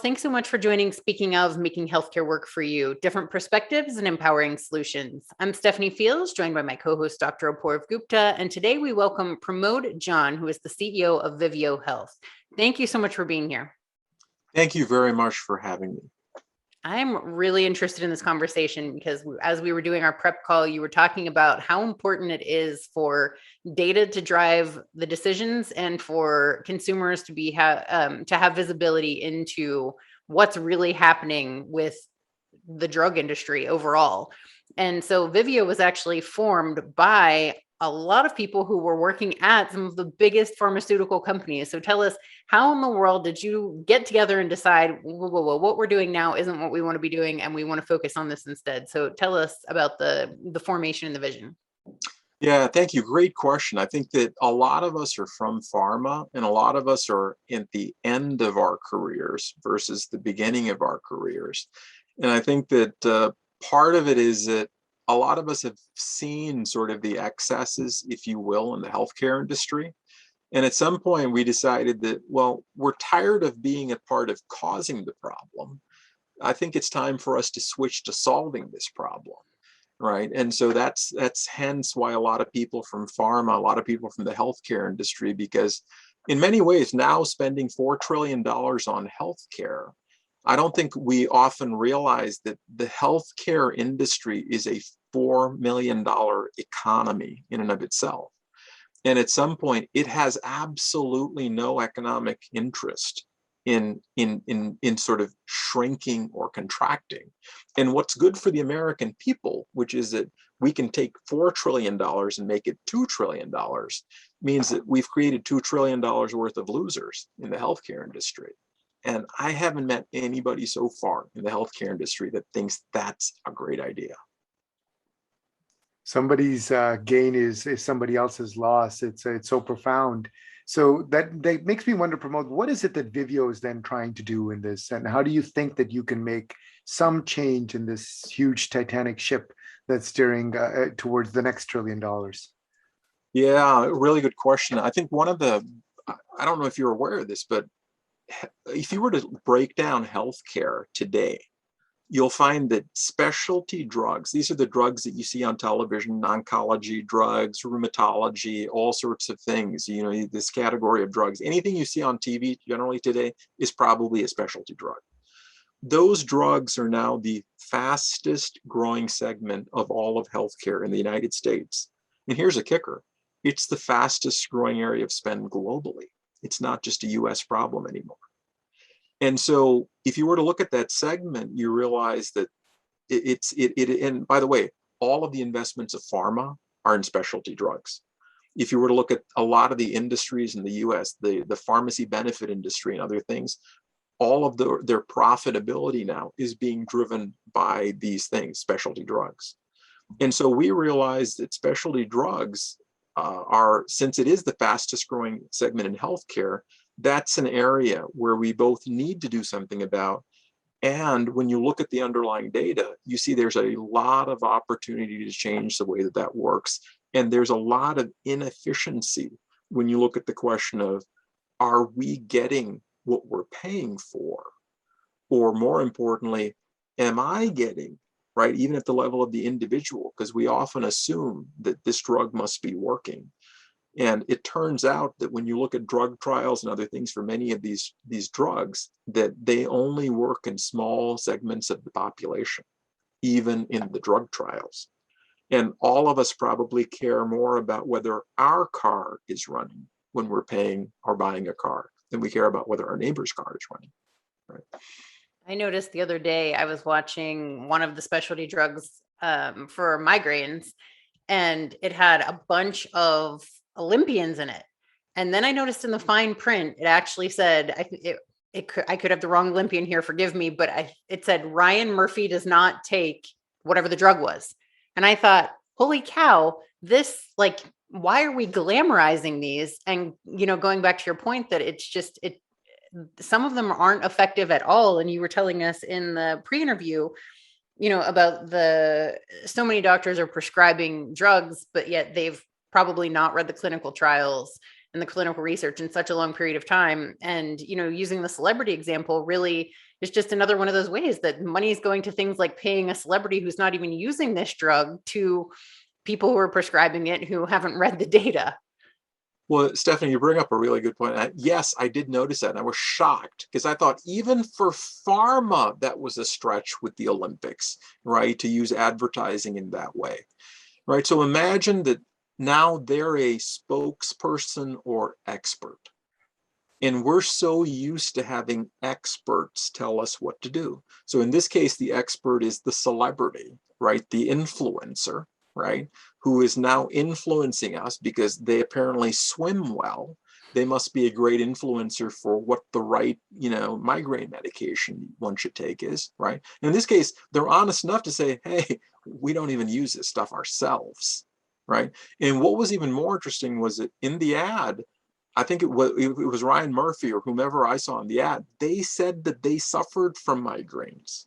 thanks so much for joining. Speaking of making healthcare work for you, different perspectives and empowering solutions. I'm Stephanie Fields, joined by my co-host, Dr. Apoorv Gupta, and today we welcome Pramod John, who is the CEO of Vivio Health. Thank you so much for being here. Thank you very much for having me. I'm really interested in this conversation because as we were doing our prep call, you were talking about how important it is for data to drive the decisions and for consumers to have visibility into what's really happening with the drug industry overall. And so Vivio was actually formed by a lot of people who were working at some of the biggest pharmaceutical companies. So tell us, how in the world did you get together and decide, whoa, what we're doing now isn't what we want to be doing, and we want to focus on this instead? So tell us about the formation and the vision. Yeah, thank you. Great question. I think that a lot of us are from pharma, and a lot of us are at the end of our careers versus the beginning of our careers. And I think that part of it is that a lot of us have seen sort of the excesses, if you will, in the healthcare industry. And at some point we decided that, well, we're tired of being a part of causing the problem. I think it's time for us to switch to solving this problem, right? And so that's hence why a lot of people from pharma, a lot of people from the healthcare industry, because in many ways now spending $4 trillion on healthcare, I don't think we often realize that the healthcare industry is a $4 million economy in and of itself. And at some point, it has absolutely no economic interest in sort of shrinking or contracting. And what's good for the American people, which is that we can take $4 trillion and make it $2 trillion, means that we've created $2 trillion worth of losers in the healthcare industry. And I haven't met anybody so far in the healthcare industry that thinks that's a great idea. Somebody's gain is somebody else's loss. It's so profound. So that makes me wonder, Pramod, what is it that Vivio is then trying to do in this? And how do you think that you can make some change in this huge Titanic ship that's steering towards the next $1 trillion? Yeah, really good question. I think I don't know if you're aware of this, but if you were to break down healthcare today, you'll find that specialty drugs, these are the drugs that you see on television, oncology drugs, rheumatology, all sorts of things, this category of drugs. Anything you see on TV generally today is probably a specialty drug. Those drugs are now the fastest growing segment of all of healthcare in the United States. And here's a kicker. It's the fastest growing area of spend globally. It's not just a US problem anymore. And so if you were to look at that segment, you realize that and by the way, all of the investments of pharma are in specialty drugs. If you were to look at a lot of the industries in the US, the pharmacy benefit industry and other things, all of their profitability now is being driven by these things, specialty drugs. And so we realize that specialty drugs since it is the fastest growing segment in healthcare, that's an area where we both need to do something about. And when you look at the underlying data, you see there's a lot of opportunity to change the way that works. And there's a lot of inefficiency when you look at the question of, are we getting what we're paying for? Or more importantly, am I getting, right, even at the level of the individual? Because we often assume that this drug must be working. And it turns out that when you look at drug trials and other things for many of these drugs, that they only work in small segments of the population, even in the drug trials. And all of us probably care more about whether our car is running when we're paying or buying a car than we care about whether our neighbor's car is running. Right. I noticed the other day I was watching one of the specialty drugs for migraines, and it had a bunch of Olympians in it. And then I noticed in the fine print, it actually said, I could have the wrong Olympian here, forgive me, but it said Ryan Murphy does not take whatever the drug was. And I thought, holy cow, why are we glamorizing these? And, going back to your point that some of them aren't effective at all. And you were telling us in the pre-interview, about so many doctors are prescribing drugs, but yet they've probably not read the clinical trials. and the clinical research in such a long period of time. And, using the celebrity example really is just another one of those ways that money is going to things like paying a celebrity who's not even using this drug to people who are prescribing it who haven't read the data. Well, Stephanie, you bring up a really good point. Yes, I did notice that. And I was shocked because I thought even for pharma, that was a stretch with the Olympics, right? To use advertising in that way, right? So imagine that now they're a spokesperson or expert. And we're so used to having experts tell us what to do. So in this case, the expert is the celebrity, right? The influencer, right? Who is now influencing us because they apparently swim well. They must be a great influencer for what the right, migraine medication one should take is, right? And in this case, they're honest enough to say, hey, we don't even use this stuff ourselves, right? And what was even more interesting was that in the ad, I think it was Ryan Murphy or whomever I saw in the ad, they said that they suffered from migraines.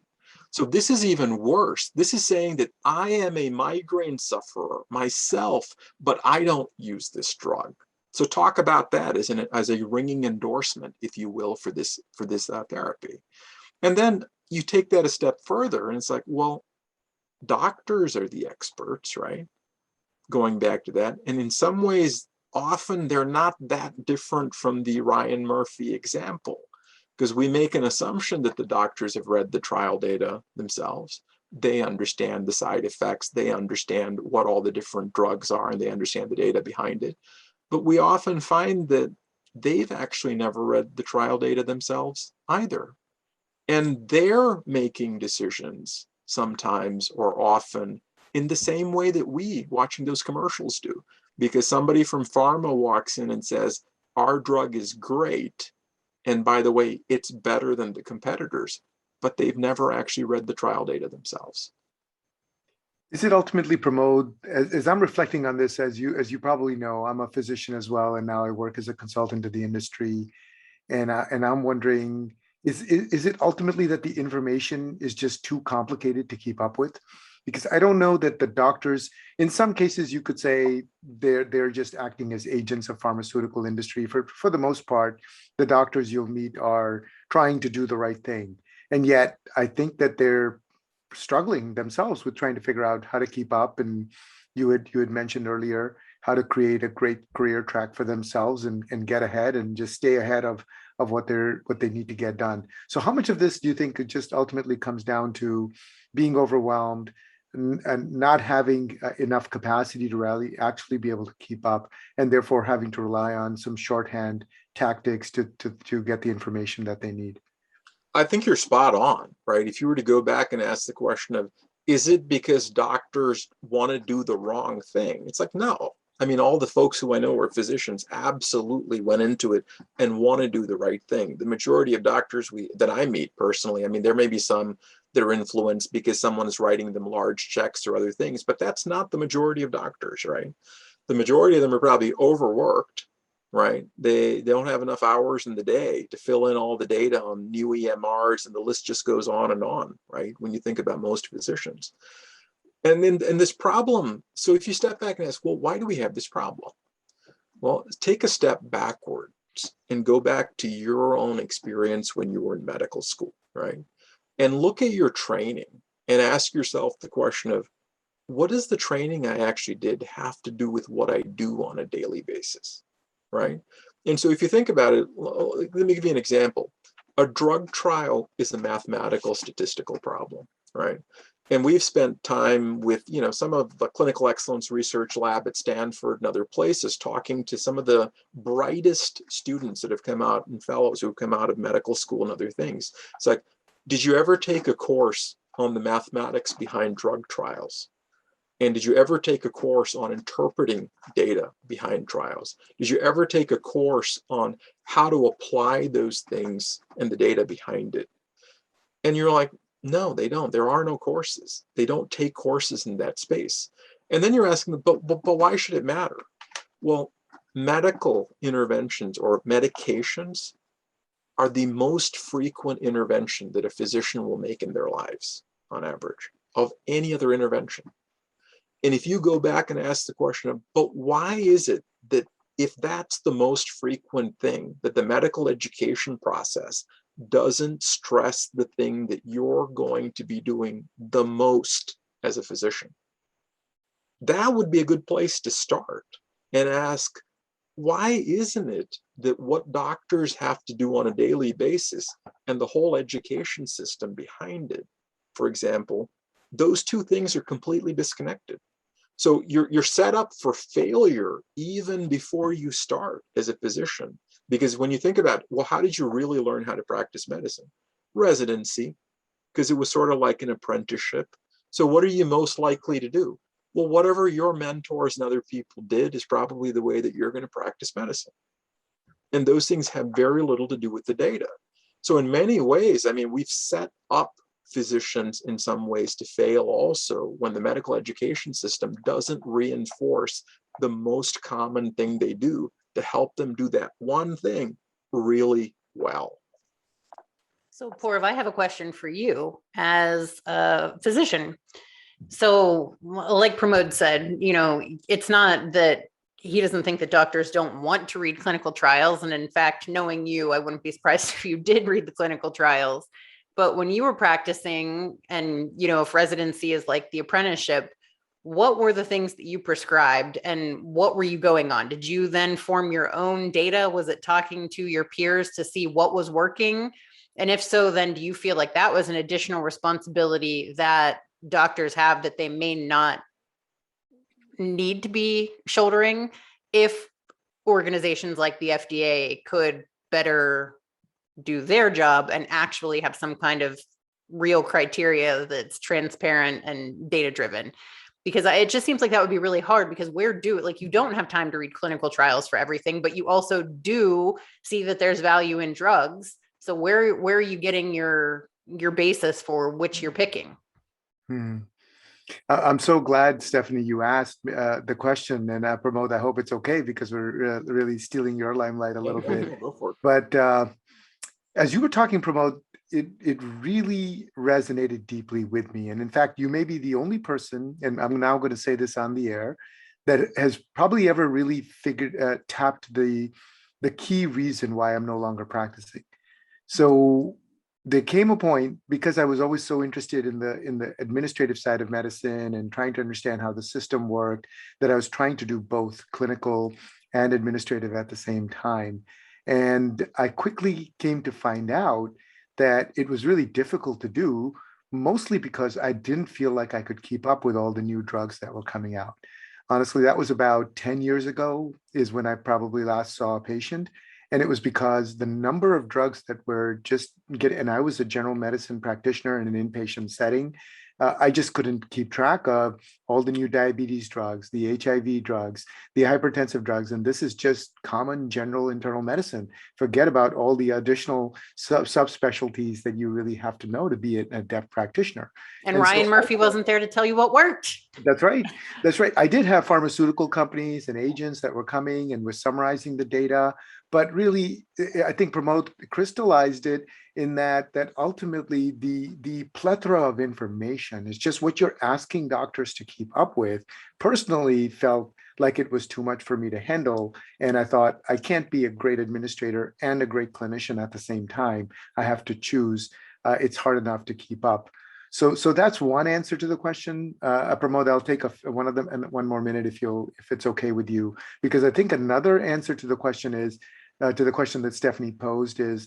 So this is even worse. This is saying that I am a migraine sufferer myself, but I don't use this drug. So talk about that as a ringing endorsement, if you will, for this therapy. And then you take that a step further, and it's like, well, doctors are the experts, right? Going back to that, and in some ways, often they're not that different from the Ryan Murphy example, because we make an assumption that the doctors have read the trial data themselves. They understand the side effects, they understand what all the different drugs are, and they understand the data behind it. But we often find that they've actually never read the trial data themselves either. And they're making decisions sometimes or often in the same way that we watching those commercials do. Because somebody from Pharma walks in and says, our drug is great. And by the way, it's better than the competitors, but they've never actually read the trial data themselves. Is it ultimately, Pramod, as I'm reflecting on this, as you probably know, I'm a physician as well, and now I work as a consultant to the industry. And I'm wondering, is it ultimately that the information is just too complicated to keep up with? Because I don't know that the doctors, in some cases, you could say they're just acting as agents of pharmaceutical industry. For the most part, the doctors you'll meet are trying to do the right thing. And yet I think that they're struggling themselves with trying to figure out how to keep up. And you had mentioned earlier how to create a great career track for themselves and get ahead and just stay ahead of what they need to get done. So how much of this do you think it just ultimately comes down to being overwhelmed and not having enough capacity to really actually be able to keep up, and therefore having to rely on some shorthand tactics to get the information that they need? I think you're spot on, right? If you were to go back and ask the question of, is it because doctors want to do the wrong thing? It's like, no. I mean, all the folks who I know are physicians absolutely went into it and want to do the right thing. The majority of doctors that I meet personally, I mean, there may be some that are influenced because someone is writing them large checks or other things, but that's not the majority of doctors, right? The majority of them are probably overworked, right? They don't have enough hours in the day to fill in all the data on new EMRs, and the list just goes on, right? When you think about most physicians. And this problem, so if you step back and ask, well, why do we have this problem? Well, take a step backwards and go back to your own experience when you were in medical school, right? And look at your training and ask yourself the question of, what does the training I actually did have to do with what I do on a daily basis, right? And so if you think about it, let me give you an example. A drug trial is a mathematical statistical problem, right? And we've spent time with, some of the clinical excellence research lab at Stanford and other places talking to some of the brightest students that have come out and fellows who have come out of medical school and other things. It's like, did you ever take a course on the mathematics behind drug trials? And did you ever take a course on interpreting data behind trials? Did you ever take a course on how to apply those things and the data behind it? And you're like, no, they don't. There are no courses. They don't take courses in that space. And then you're asking, but why should it matter? Well, medical interventions or medications are the most frequent intervention that a physician will make in their lives on average of any other intervention. And if you go back and ask the question of, but why is it that if that's the most frequent thing, that the medical education process doesn't stress the thing that you're going to be doing the most as a physician, that would be a good place to start and ask, why isn't it that what doctors have to do on a daily basis and the whole education system behind it, for example, those two things are completely disconnected. So you're set up for failure even before you start as a physician. Because when you think about, well, how did you really learn how to practice medicine? Residency, because it was sort of like an apprenticeship. So what are you most likely to do? Well, whatever your mentors and other people did is probably the way that you're going to practice medicine. And those things have very little to do with the data. So in many ways, I mean, we've set up physicians in some ways to fail also when the medical education system doesn't reinforce the most common thing they do to help them do that one thing really well. So, Poorv, I have a question for you as a physician. So, like Pramod said, it's not that he doesn't think that doctors don't want to read clinical trials. And in fact, knowing you, I wouldn't be surprised if you did read the clinical trials. But when you were practicing and, if residency is like the apprenticeship, what were the things that you prescribed and what were you going on? Did you then form your own data? Was it talking to your peers to see what was working? And if so, then do you feel like that was an additional responsibility that doctors have that they may not need to be shouldering if organizations like the FDA could better do their job and actually have some kind of real criteria that's transparent and data driven? Because it just seems like that would be really hard, because you don't have time to read clinical trials for everything, but you also do see that there's value in drugs. So where are you getting your basis for which you're picking? I'm so glad, Stephanie, you asked the question, and Pramod, I hope it's okay because we're really stealing your limelight a little bit. Go for it. But as you were talking, Pramod, it really resonated deeply with me. And in fact, you may be the only person, and I'm now going to say this on the air, that has probably ever really tapped the key reason why I'm no longer practicing. So there came a point, because I was always so interested in the administrative side of medicine and trying to understand how the system worked, that I was trying to do both clinical and administrative at the same time. And I quickly came to find out that it was really difficult to do, mostly because I didn't feel like I could keep up with all the new drugs that were coming out. Honestly, that was about 10 years ago is when I probably last saw a patient. And it was because the number of drugs that were and I was a general medicine practitioner in an inpatient setting. I just couldn't keep track of all the new diabetes drugs, the HIV drugs, the hypertensive drugs. And this is just common general internal medicine. Forget about all the additional subspecialties that you really have to know to be an adept practitioner. And Ryan Murphy wasn't there to tell you what worked. That's right. That's right. I did have pharmaceutical companies and agents that were coming and were summarizing the data. But really, I think Pramod crystallized it in that ultimately the plethora of information is just what you're asking doctors to keep up with. Personally, felt like it was too much for me to handle. And I thought, I can't be a great administrator and a great clinician at the same time. I have to choose. It's hard enough to keep up. So that's one answer to the question. Pramod, I'll take one of them and one more minute if it's okay with you, because I think another answer to the question is, to the question that Stephanie posed is,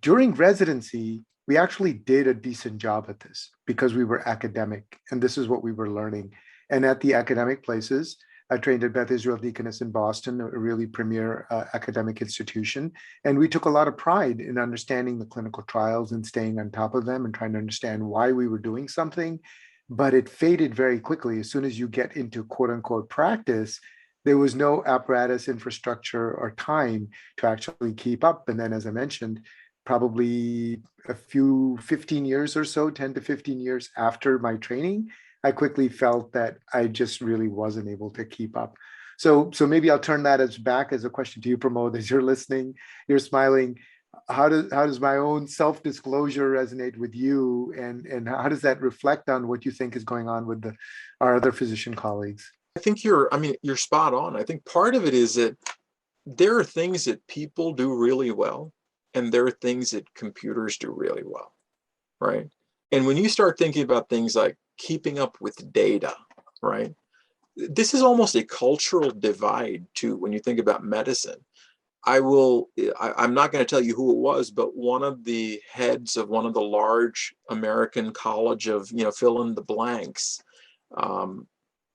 during residency, we actually did a decent job at this because we were academic and this is what we were learning. And at the academic places, I trained at Beth Israel Deaconess in Boston, a really premier academic institution. And we took a lot of pride in understanding the clinical trials and staying on top of them and trying to understand why we were doing something. But it faded very quickly. As soon as you get into quote unquote practice, there was no apparatus, infrastructure, or time to actually keep up. And then, as I mentioned, probably 15 years or so, 10 to 15 years after my training, I quickly felt that I just really wasn't able to keep up. So maybe I'll turn that back as a question to you, Pramod, as you're listening, you're smiling. How does my own self-disclosure resonate with you? And how does that reflect on what you think is going on with our other physician colleagues? I think you're spot on. I think part of it is that there are things that people do really well, and there are things that computers do really well, right? And when you start thinking about things like keeping up with data, right? This is almost a cultural divide too, when you think about medicine. I'm not going to tell you who it was, but one of the heads of one of the large American college of, fill in the blanks,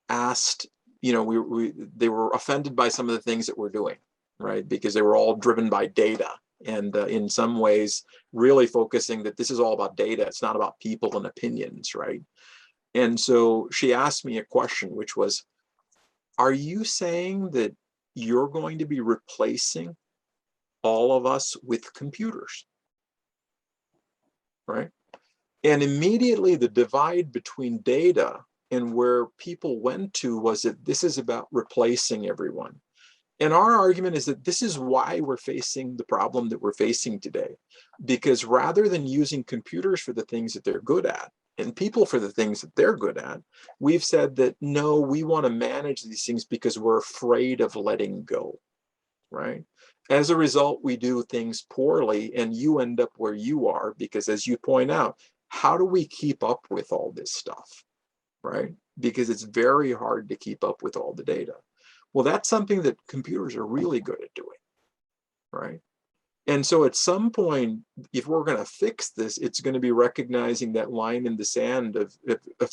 asked, they were offended by some of the things that we're doing, right? Because they were all driven by data. And in some ways, really focusing that this is all about data. It's not about people and opinions, right? And so she asked me a question, which was, are you saying that you're going to be replacing all of us with computers, right? And immediately the divide between data and where people went to was that this is about replacing everyone. And our argument is that this is why we're facing the problem that we're facing today. Because rather than using computers for the things that they're good at and people for the things that they're good at, we've said that, no, we want to manage these things because we're afraid of letting go, right? As a result, we do things poorly and you end up where you are because, as you point out, how do we keep up with all this stuff, right? Because it's very hard to keep up with all the data. Well, that's something that computers are really good at doing, right? And so at some point, if we're going to fix this, it's going to be recognizing that line in the sand of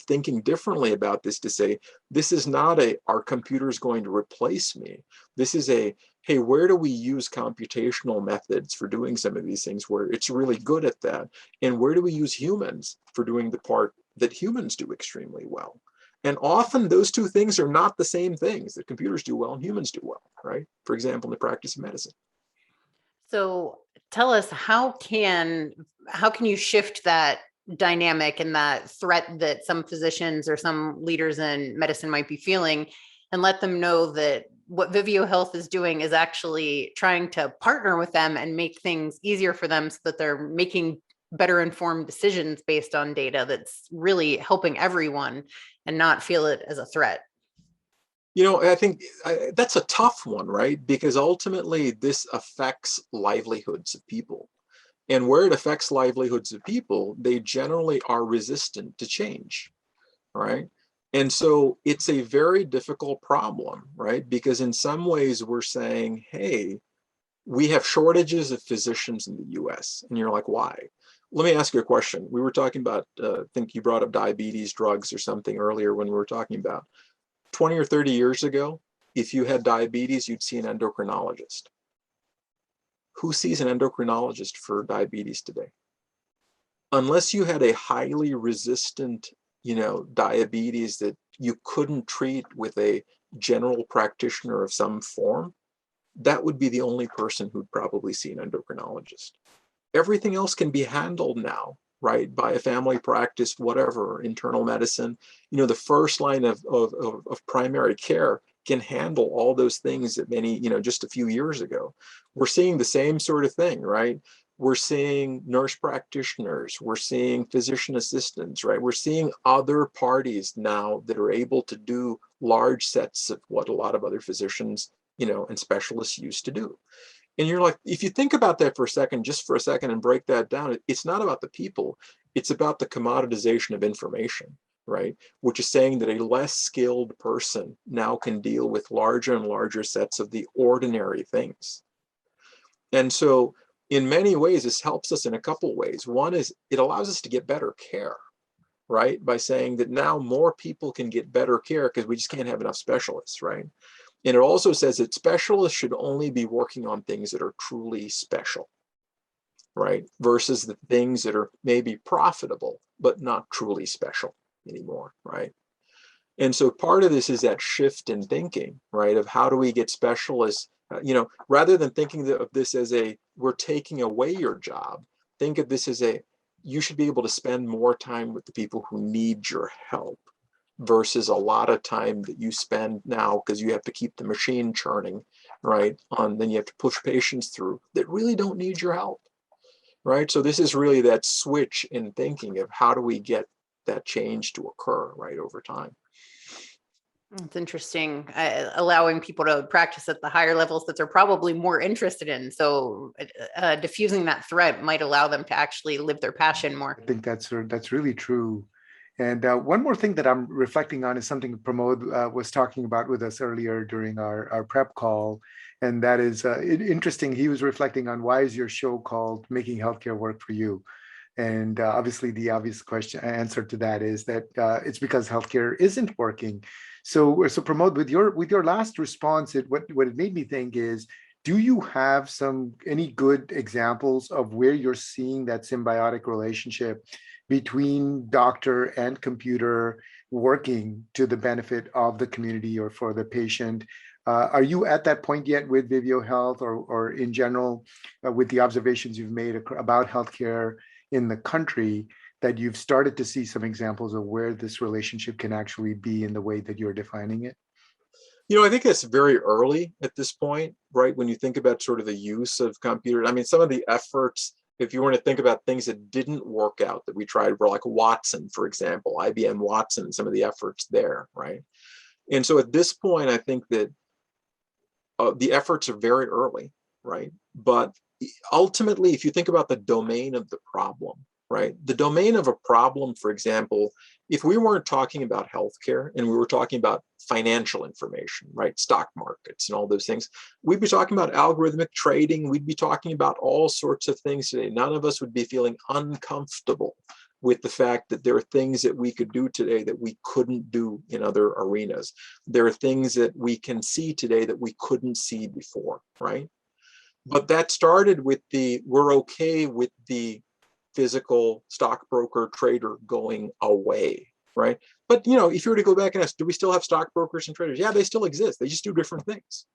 thinking differently about this, to say, this is not are computers going to replace me? This is hey, where do we use computational methods for doing some of these things where it's really good at that? And where do we use humans for doing the part that humans do extremely well? And often those two things are not the same things, that computers do well and humans do well, right? For example, in the practice of medicine. So tell us, how can you shift that dynamic and that threat that some physicians or some leaders in medicine might be feeling, and let them know that what Vivio Health is doing is actually trying to partner with them and make things easier for them so that they're making better informed decisions based on data that's really helping everyone and not feel it as a threat? I think that's a tough one, right? Because ultimately this affects livelihoods of people. And where it affects livelihoods of people, they generally are resistant to change, right? And so it's a very difficult problem, right? Because in some ways we're saying, hey, we have shortages of physicians in the US. And you're like, why? Let me ask you a question. We were talking about, I think you brought up diabetes drugs or something earlier when we were talking about 20 or 30 years ago, if you had diabetes, you'd see an endocrinologist. Who sees an endocrinologist for diabetes today? Unless you had a highly resistant, diabetes that you couldn't treat with a general practitioner of some form, that would be the only person who'd probably see an endocrinologist. Everything else can be handled now, right, by a family practice, whatever, internal medicine. The first line of primary care can handle all those things that many, just a few years ago. We're seeing the same sort of thing, right? We're seeing nurse practitioners, we're seeing physician assistants, right? We're seeing other parties now that are able to do large sets of what a lot of other physicians, and specialists used to do. And you're like, if you think about that just for a second and break that down, it's not about the people, it's about the commoditization of information, right? Which is saying that a less skilled person now can deal with larger and larger sets of the ordinary things. And so in many ways, this helps us in a couple of ways. One is it allows us to get better care, right? By saying that now more people can get better care because we just can't have enough specialists, right? And it also says that specialists should only be working on things that are truly special, right? Versus the things that are maybe profitable, but not truly special anymore, right? And so part of this is that shift in thinking, right? Of how do we get specialists, rather than thinking of this as we're taking away your job, think of this as you should be able to spend more time with the people who need your help, versus a lot of time that you spend now because you have to keep the machine churning, right? Then you have to push patients through that really don't need your help, right? So this is really that switch in thinking of how do we get that change to occur, right, over time. It's interesting, allowing people to practice at the higher levels that they're probably more interested in. So diffusing that threat might allow them to actually live their passion more. I think that's really true. And one more thing that I'm reflecting on is something Pramod was talking about with us earlier during our prep call. And that is interesting. He was reflecting on, why is your show called Making Healthcare Work for You? And obviously, the obvious answer to that is that it's because healthcare isn't working. So Pramod, with your last response, what it made me think is, do you have any good examples of where you're seeing that symbiotic relationship between doctor and computer working to the benefit of the community or for the patient? Are you at that point yet with Vivio Health, or in general, with the observations you've made about healthcare in the country, that you've started to see some examples of where this relationship can actually be in the way that you're defining it? I think it's very early at this point, right? When you think about sort of the use of computers, I mean, some of the efforts, if you want to think about things that didn't work out that we tried, were like Watson, for example, IBM Watson, some of the efforts there, right? And so at this point, I think that the efforts are very early, right? But ultimately, if you think about the domain of the problem, right? The domain of a problem, for example, if we weren't talking about healthcare and we were talking about financial information, right? Stock markets and all those things, we'd be talking about algorithmic trading. We'd be talking about all sorts of things today. None of us would be feeling uncomfortable with the fact that there are things that we could do today that we couldn't do in other arenas. There are things that we can see today that we couldn't see before, right? But that started with we're okay with the physical stockbroker trader going away, right? But if you were to go back and ask, do we still have stockbrokers and traders? Yeah, they still exist. They just do different things.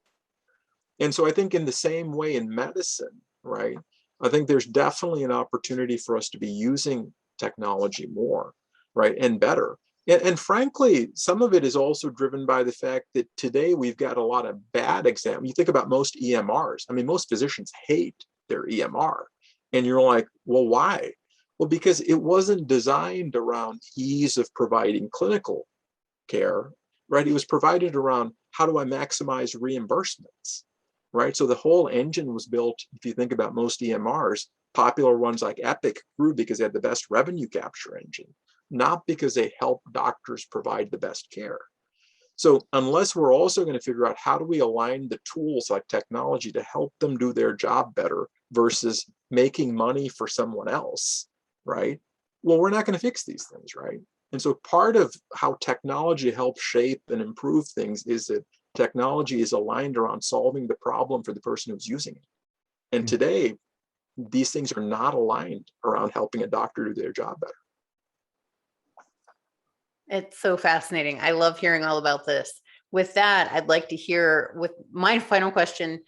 And so I think in the same way in medicine, right? I think there's definitely an opportunity for us to be using technology more, right? And better. And frankly, some of it is also driven by the fact that today we've got a lot of bad examples. You think about most EMRs. I mean, most physicians hate their EMR. And you're like, well, why? Well, because it wasn't designed around ease of providing clinical care, right? It was provided around, how do I maximize reimbursements, right? So the whole engine was built, if you think about most EMRs, popular ones like Epic grew because they had the best revenue capture engine, not because they help doctors provide the best care. So unless we're also going to figure out how do we align the tools like technology to help them do their job better versus making money for someone else, right? Well, we're not going to fix these things, right? And so part of how technology helps shape and improve things is that technology is aligned around solving the problem for the person who's using it. And today, these things are not aligned around helping a doctor do their job better. It's so fascinating. I love hearing all about this. With that, I'd like to hear, with my final question,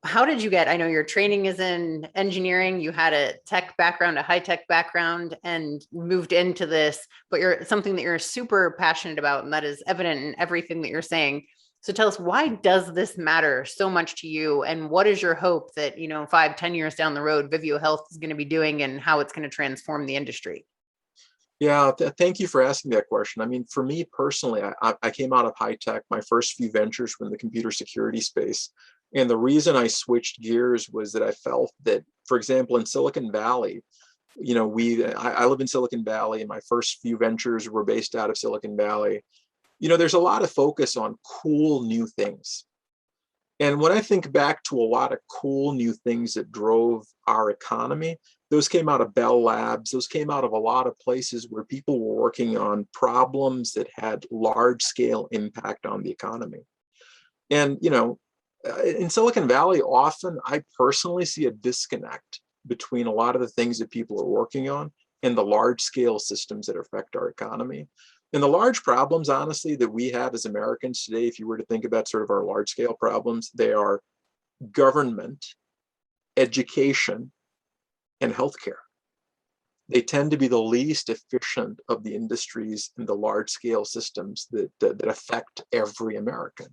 how did you I know your training is in engineering, you had a tech background, a high tech background, and moved into this, but you're something that you're super passionate about, and that is evident in everything that you're saying. So tell us, why does this matter so much to you? And what is your hope that, 5-10 years down the road, Vivio Health is going to be doing, and how it's going to transform the industry? Yeah, thank you for asking that question. I mean, for me personally, I came out of high tech. My first few ventures were in the computer security space. And the reason I switched gears was that I felt that, for example, in Silicon Valley, I live in Silicon Valley, and my first few ventures were based out of Silicon Valley. There's a lot of focus on cool new things. And when I think back to a lot of cool new things that drove our economy, those came out of Bell Labs. Those came out of a lot of places where people were working on problems that had large scale impact on the economy. And, in Silicon Valley, often I personally see a disconnect between a lot of the things that people are working on and the large scale systems that affect our economy. And the large problems, honestly, that we have as Americans today, if you were to think about sort of our large scale problems, they are government, education, and healthcare. They tend to be the least efficient of the industries and the large scale systems that affect every American.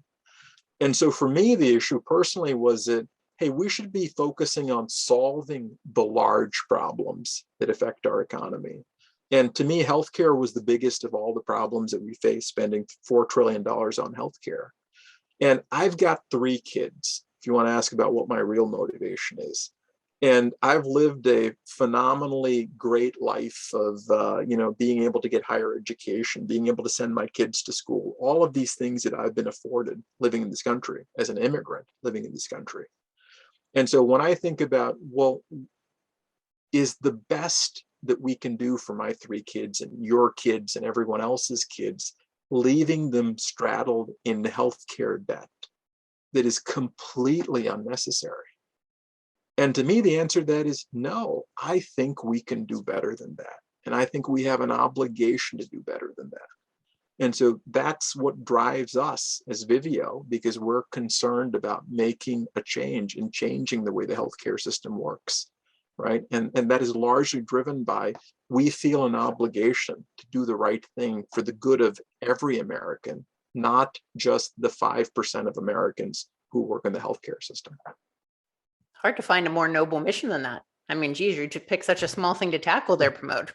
And so for me, the issue personally was that, hey, we should be focusing on solving the large problems that affect our economy, And to me, healthcare was the biggest of all the problems that we face, spending $4 trillion on healthcare. And I've got 3 kids, if you want to ask about what my real motivation is. And I've lived a phenomenally great life of, being able to get higher education, being able to send my kids to school, all of these things that I've been afforded living in this country as an immigrant living in this country. And so when I think about, well, is the best that we can do for my 3 kids and your kids and everyone else's kids, leaving them straddled in healthcare debt that is completely unnecessary? And to me, the answer to that is no. I think we can do better than that. And I think we have an obligation to do better than that. And so that's what drives us as Vivio, because we're concerned about making a change and changing the way the healthcare system works, right? And that is largely driven by, we feel an obligation to do the right thing for the good of every American, not just the 5% of Americans who work in the healthcare system. Hard to find a more noble mission than that. I mean, geez, you to pick such a small thing to tackle there, Pramod.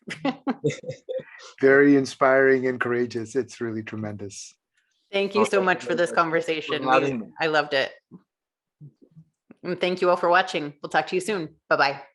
Very inspiring and courageous. It's really tremendous. Thank you so much for this conversation. I loved it. And thank you all for watching. We'll talk to you soon. Bye-bye.